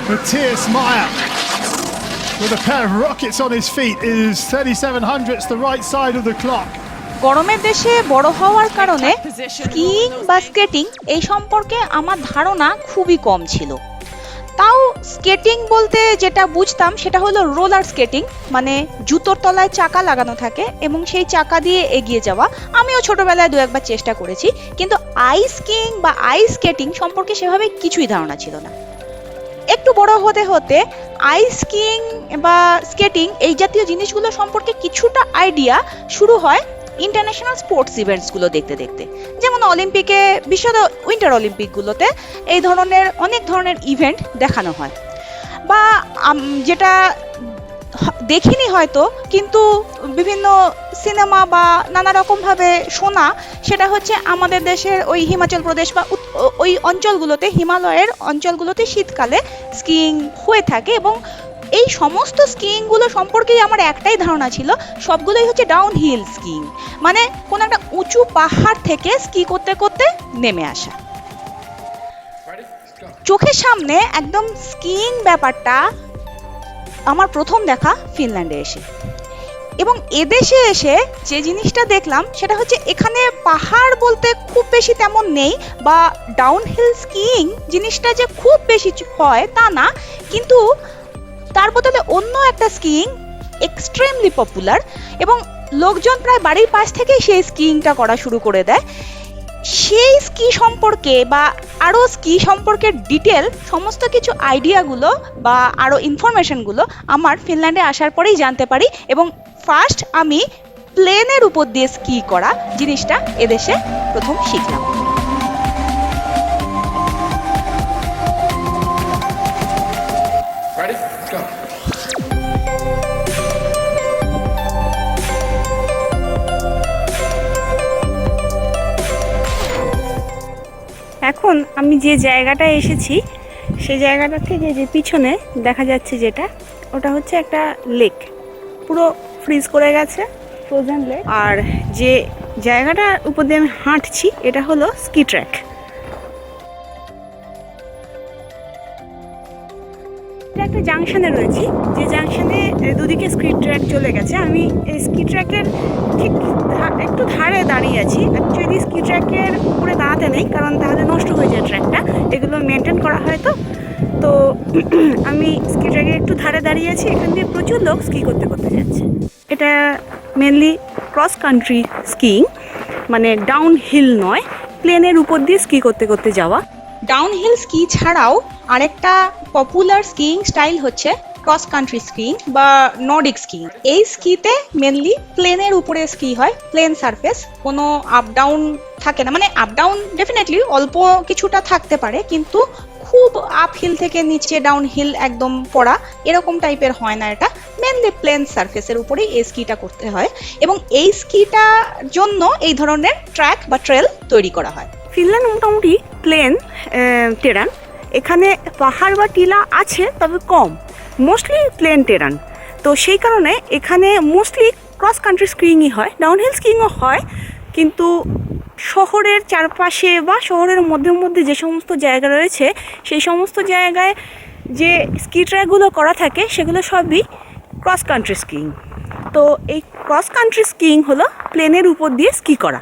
Matthias Meyer with a pair of rockets on his feet is 3700ths the right side of the clock. গরমের দেশে বড় হওয়ার কারণে skiing বা skating এই সম্পর্কে আমার ধারণা খুবই কম ছিল। তাও স্কেটিং বলতে যেটা বুঝতাম সেটা হলো রোলার স্কেটিং, মানে জুতোর তলায় চাকা লাগানো থাকে এবং সেই চাকা দিয়ে এগিয়ে যাওয়া। আমিও ছোটবেলায় দু একবার চেষ্টা করেছি, কিন্তু আইস স্কিইং বা আইস স্কেটিং সম্পর্কে সেভাবে কিছুই ধারণা ছিল না। একটু বড় হতে হতে আইস স্কিইং বা স্কেটিং এই জাতীয় জিনিসগুলো সম্পর্কে কিছুটা আইডিয়া শুরু হয় ইন্টারন্যাশনাল স্পোর্টস ইভেন্টসগুলো দেখতে দেখতে। যেমন অলিম্পিকে, বিশ্ব উইন্টার অলিম্পিকগুলোতে এই ধরনের অনেক ধরনের ইভেন্ট দেখানো হয়, বা যেটা দেখিনি হয়তো কিন্তু বিভিন্ন সিনেমা বা নানা রকমভাবে শোনা, সেটা হচ্ছে আমাদের দেশের ওই হিমাচল প্রদেশ বা ওই অঞ্চলগুলোতে, হিমালয়ের অঞ্চলগুলোতে শীতকালে স্কিইং হয়ে থাকে। এবং এই সমস্ত স্কিইংগুলো সম্পর্কেই আমার একটাই ধারণা ছিল, সবগুলোই হচ্ছে ডাউন হিল স্কিইং, মানে কোনো একটা উঁচু পাহাড় থেকে স্কি করতে করতে নেমে আসা। চোখের সামনে একদম স্কিইং ব্যাপারটা আমার প্রথম দেখা ফিনল্যান্ডে এসে। এবং এদেশে এসে যে জিনিসটা দেখলাম সেটা হচ্ছে এখানে পাহাড় বলতে খুব বেশি তেমন নেই, বা ডাউন হিল স্কিইং জিনিসটা যে খুব বেশি হয় তা না, কিন্তু তার বদলে অন্য একটা স্কিইং এক্সট্রিমলি পপুলার, এবং লোকজন প্রায় বাড়ির পাশ থেকেই সেই স্কিইংটা করা শুরু করে দেয়। সেই স্কি সম্পর্কে বা আরও স্কি সম্পর্কে ডিটেল সমস্ত কিছু আইডিয়াগুলো বা আরও ইনফরমেশনগুলো আমার ফিনল্যান্ডে আসার পরেই জানতে পারি, এবং ফার্স্ট আমি প্লেনের উপর দিয়ে স্কি করা জিনিসটা এদেশে প্রথম শিখলাম। এখন আমি যে জায়গাটায় এসেছি সেই জায়গাটা থেকে যে পিছনে দেখা যাচ্ছে যেটা, ওটা হচ্ছে একটা লেক, পুরো ফ্রিজ করে গেছে, ফ্রোজেন লেক। আর যে জায়গাটার উপর দিয়ে আমি হাঁটছি এটা হলো স্কি ট্র্যাক। একটা জাংশনে রয়েছি, যে জাংশনে দুদিকে স্কি ট্র্যাক চলে গেছে। আমি এই স্কি ট্র্যাকের ঠিক একটু ধারে দাঁড়িয়ে আছি। অ্যাকচুয়ালি স্কি ট্র্যাকের উপরে দাঁড়াতে নেই, কারণ তাহলে নষ্ট হয়ে যায় ট্র্যাকটা, এগুলো মেনটেন করা হয়। তো আমি স্কি ট্র্যাকের একটু ধারে দাঁড়িয়ে আছি, এখান দিয়ে প্রচুর লোক স্কি করতে করতে যাচ্ছে। এটা মেনলি ক্রস কান্ট্রি স্কিইং, মানে ডাউন হিল নয়, প্লেনের উপর দিয়ে স্কি করতে করতে যাওয়া। ডাউন হিল স্কি ছাড়াও আরেকটা পপুলার স্কিইং স্টাইল হচ্ছে ক্রস কান্ট্রি স্কিইং বা নর্ডিক স্কিইং। এই স্কিতে মেনলি প্লেনের উপরে স্কি হয়, প্লেন সারফেস, কোনো আপ ডাউন থাকে না। মানে আপ ডাউন ডেফিনেটলি অল্প কিছুটা থাকতে পারে, কিন্তু খুব আপ হিল থেকে নিচে ডাউন হিল একদম পড়া এরকম টাইপের হয় না। এটা মেনলি প্লেন সারফেসের উপরেই এই স্কিটা করতে হয়, এবং এই স্কিটার জন্য এই ধরনের ট্র্যাক বা ট্রেল তৈরি করা হয়। ফিনল্যান্ড মোটামুটি প্লেন টেরান, এখানে পাহাড় বা টিলা আছে তবে কম, মোস্টলি প্লেন টেরান। তো সেই কারণে এখানে মোস্টলি ক্রস কান্ট্রি স্কিইংই হয়, ডাউনহিল স্কিইংও হয়, কিন্তু শহরের চারপাশে বা শহরের মধ্যে মধ্যে যে সমস্ত জায়গা রয়েছে সেই সমস্ত জায়গায় যে স্কি ট্র্যাকগুলো করা থাকে সেগুলো সবই ক্রস কান্ট্রি স্কিইং। তো এই ক্রস কান্ট্রি স্কিইং হলো প্লেনের উপর দিয়ে স্কি করা।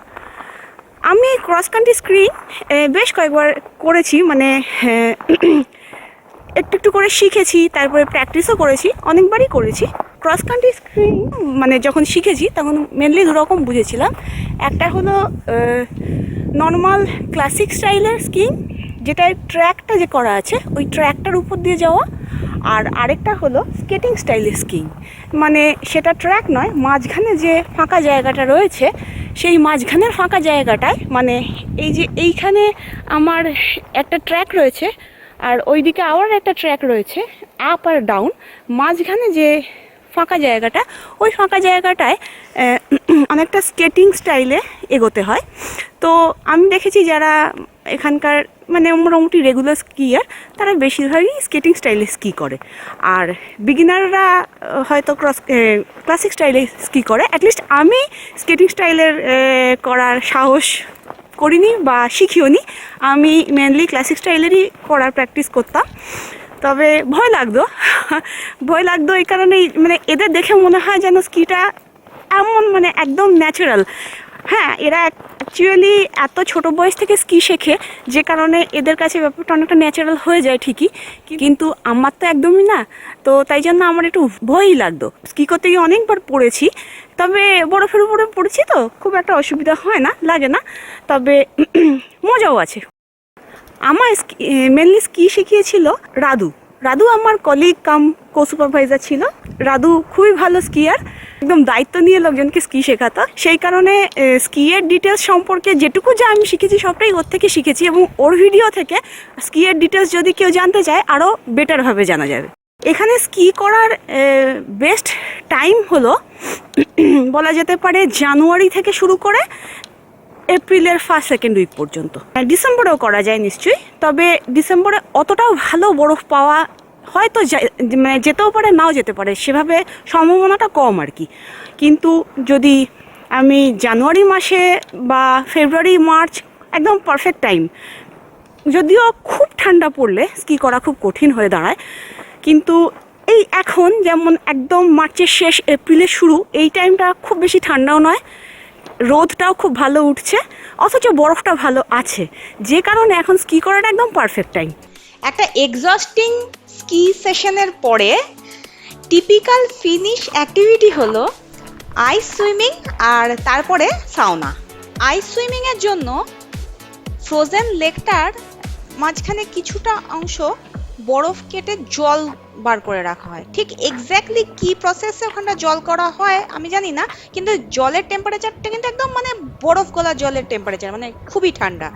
আমি ক্রস কান্ট্রি স্কিইং বেশ কয়েকবার করেছি, মানে একটু একটু করে শিখেছি, তারপরে প্র্যাকটিসও করেছি, অনেকবারই করেছি। ক্রস কান্ট্রি স্কিইং মানে যখন শিখেছি তখন মেনলি দুরকম বুঝেছিলাম। একটা হলো নর্মাল ক্লাসিক স্টাইলের স্কিইং, যেটা ট্র্যাকটা যে করা আছে ওই ট্র্যাকটার উপর দিয়ে যাওয়া, আর আরেকটা হলো স্কেটিং স্টাইলের স্কিইং, মানে সেটা ট্র্যাক নয়, মাঝখানে যে ফাঁকা জায়গাটা রয়েছে সেই মাঝখানের ফাঁকা জায়গাটায়, মানে এই যে এইখানে আমার একটা ট্র্যাক রয়েছে আর ওইদিকে আবার একটা ট্র্যাক রয়েছে, আপ আর ডাউন, মাঝখানে যে ফাঁকা জায়গাটা, ওই ফাঁকা জায়গাটায় অনেকটা স্কেটিং স্টাইলে এগোতে হয়। তো আমি দেখেছি যারা এখানকার মানে মোটামুটি রেগুলার স্কিয়ার তারা বেশিরভাগই স্কেটিং স্টাইলে স্কি করে, আর বিগিনাররা হয়তো ক্লাসিক স্টাইলে স্কি করে। অ্যাটলিস্ট আমি স্কেটিং স্টাইলের করার সাহস করিনি বা শিখিও নি, আমি মেনলি ক্লাসিক স্টাইলেরই করার প্র্যাকটিস করতাম। তবে ভয় লাগতো এই কারণেই, মানে এদের দেখে মনে হয় যেন স্কিটা এমন মানে একদম ন্যাচারাল। হ্যাঁ, এরা অ্যাকচুয়ালি এত ছোট বয়স থেকে স্কি শেখে, যে কারণে এদের কাছে ব্যাপারটা অনেকটা ন্যাচারাল হয়ে যায় ঠিকই, কিন্তু আমার তো একদমই না। তো তাই জন্য আমার একটু ভয়ই লাগতো। স্কি করতে গিয়ে অনেকবার পড়েছি, তবে বরফের উপরে পড়েছি তো খুব একটা অসুবিধা হয় না, লাগে না, তবে মজাও আছে। আমার মেনলি স্কি শিখিয়েছিল রাধু আমার কলিগ কাম কো সুপারভাইজার ছিল। রাধু খুবই ভালো স্কিয়ার, একদম দায়িত্ব নিয়ে লোকজনকে স্কি শেখাতো। সেই কারণে স্কিয়ের ডিটেলস সম্পর্কে যেটুকু যা আমি শিখেছি সবটাই ওর থেকে শিখেছি, এবং ওর ভিডিও থেকে স্কিয়ের ডিটেলস যদি কেউ জানতে চায় আরও বেটারভাবে জানা যাবে। এখানে স্কি করার বেস্ট টাইম হলো বলা যেতে পারে জানুয়ারি থেকে শুরু করে এপ্রিলের 1st-2nd উইক পর্যন্ত। ডিসেম্বরেও করা যায় নিশ্চয়ই, তবে ডিসেম্বরে অতটাও ভালো বরফ পাওয়া হয়তো মানে যেতেও পারে, নাও যেতে পারে, সেভাবে সম্ভাবনাটা কম আর কি। কিন্তু যদি আমি জানুয়ারি মাসে বা ফেব্রুয়ারি মার্চ একদম পারফেক্ট টাইম, যদিও খুব ঠান্ডা পড়লে স্কি করা খুব কঠিন হয়ে দাঁড়ায়, কিন্তু এই এখন যেমন একদম মার্চের শেষ এপ্রিলের শুরু, এই টাইমটা খুব বেশি ঠান্ডাও নয়, রোদটাও খুব ভালো উঠছে, অথচ বরফটা ভালো আছে, যে কারণে এখন স্কি করাটা একদম পারফেক্ট টাইম। একটা এক্সস্টিং স্কি সেশনের পরে টিপিক্যাল ফিনিশ অ্যাক্টিভিটি হলো আইস সুইমিং আর তারপরে সাউনা। আইস সুইমিংয়ের জন্য ফ্রোজেন লেকটার মাঝখানে কিছুটা অংশ বরফ কেটে জল বার করে রাখা হয়। ঠিক এক্স্যাক্টলি কি প্রসেসে ওখানটা জল করা হয় আমি জানি না, কিন্তু জলের টেম্পারেচারটা কিন্তু একদম মানে বরফ গলা জলের টেম্পারেচার, মানে খুবই ঠান্ডা।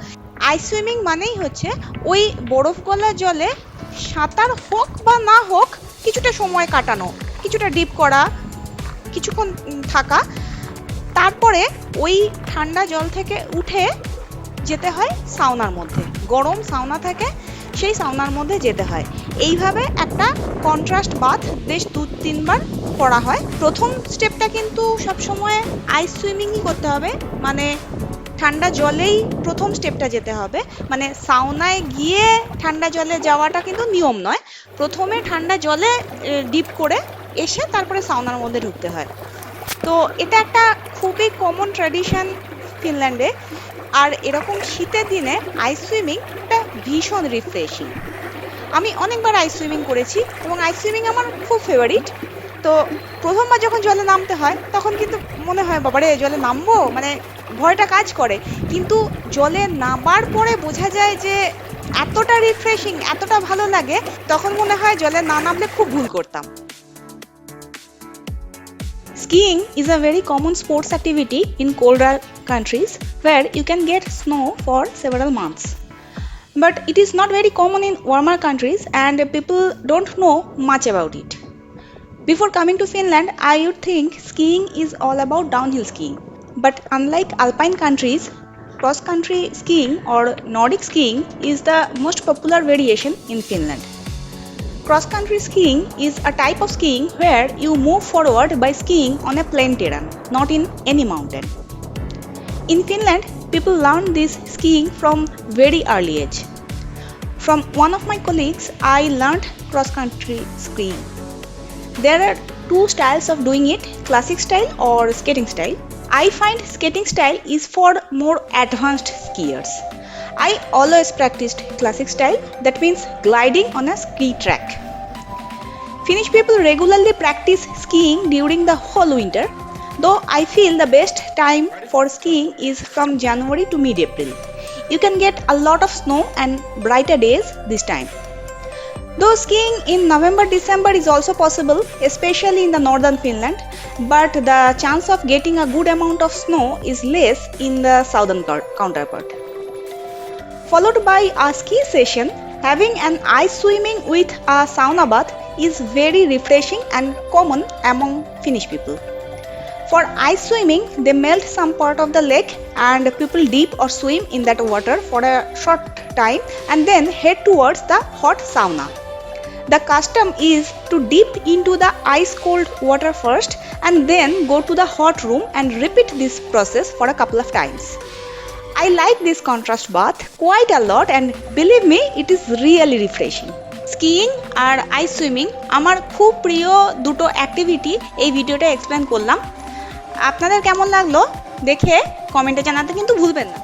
আইস সুইমিং মানেই হচ্ছে ওই বরফ গলা জলে সাঁতার হোক বা না হোক কিছুটা সময় কাটানো, কিছুটা ডিপ করা, কিছুক্ষণ থাকা, তারপরে ওই ঠান্ডা জল থেকে উঠে যেতে হয় সাউনার মধ্যে, গরম সাউনা থেকে সেই সাউনার মধ্যে যেতে হয়। এইভাবে একটা কন্ট্রাস্ট বাথ বেশ 2-3 বার করা হয়। প্রথম স্টেপটা কিন্তু সবসময় আইস সুইমিংই করতে হবে, মানে ঠান্ডা জলেই প্রথম স্টেপটা যেতে হবে, মানে সাউনায় গিয়ে ঠান্ডা জলে যাওয়াটা কিন্তু নিয়ম নয়। প্রথমে ঠান্ডা জলে ডিপ করে এসে তারপরে সাউনার মধ্যে ঢুকতে হয়। তো এটা একটা খুবই কমন ট্র্যাডিশন ফিনল্যান্ডে। আর এরকম শীতের দিনে আইস সুইমিংটা ভীষণ রিফ্রেশিং। আমি অনেকবার আইস সুইমিং করেছি এবং আইস সুইমিং আমার খুব ফেভারিট। তো প্রথমবার যখন জলে নামতে হয় তখন কিন্তু মনে হয় বাবারে জলে নামবো, মানে ভয়টা কাজ করে, কিন্তু জলে নামার পরে বোঝা যায় যে এতটা রিফ্রেশিং, এতটা ভালো লাগে, তখন মনে হয় জলে না নামলে খুব ভুল করতাম। Skiing is a very common sports activity in colder countries where you can get snow for several months. But it is not very common in warmer countries and people don't know much about it. Before coming to Finland, I would think skiing is all about downhill skiing. But unlike alpine countries, cross-country skiing or Nordic skiing is the most popular variation in Finland. Cross-country skiing is a type of skiing where you move forward by skiing on a plain terrain, not in any mountain. In Finland, people learn this skiing from very early age. From one of my colleagues, I learned cross-country skiing. There are two styles of doing it, classic style or skating style. I find skating style is for more advanced skiers. I always practiced classic style, that means gliding on a ski track. Finnish people regularly practice skiing during the whole winter, though I feel the best time for skiing is from January to mid-April. You can get a lot of snow and brighter days this time. Though skiing in November-December is also possible, especially in the northern Finland, but the chance of getting a good amount of snow is less in the southern counterpart. Followed by a ski session, having an ice swimming with a sauna bath is very refreshing and common among Finnish people. For ice swimming, they melt some part of the lake and people dip or swim in that water for a short time and then head towards the hot sauna. The custom is to dip into the ice cold water first and then go to the hot room and repeat this process for a couple of times. I like this contrast bath quite a lot and believe me it is really refreshing. Skiing আর ice swimming আমার খুব প্রিয় দুটো activity এই ভিডিওটা explain করলাম। আপনাদের কেমন লাগলো দেখে কমেন্টে জানাতে কিন্তু ভুলবেন না।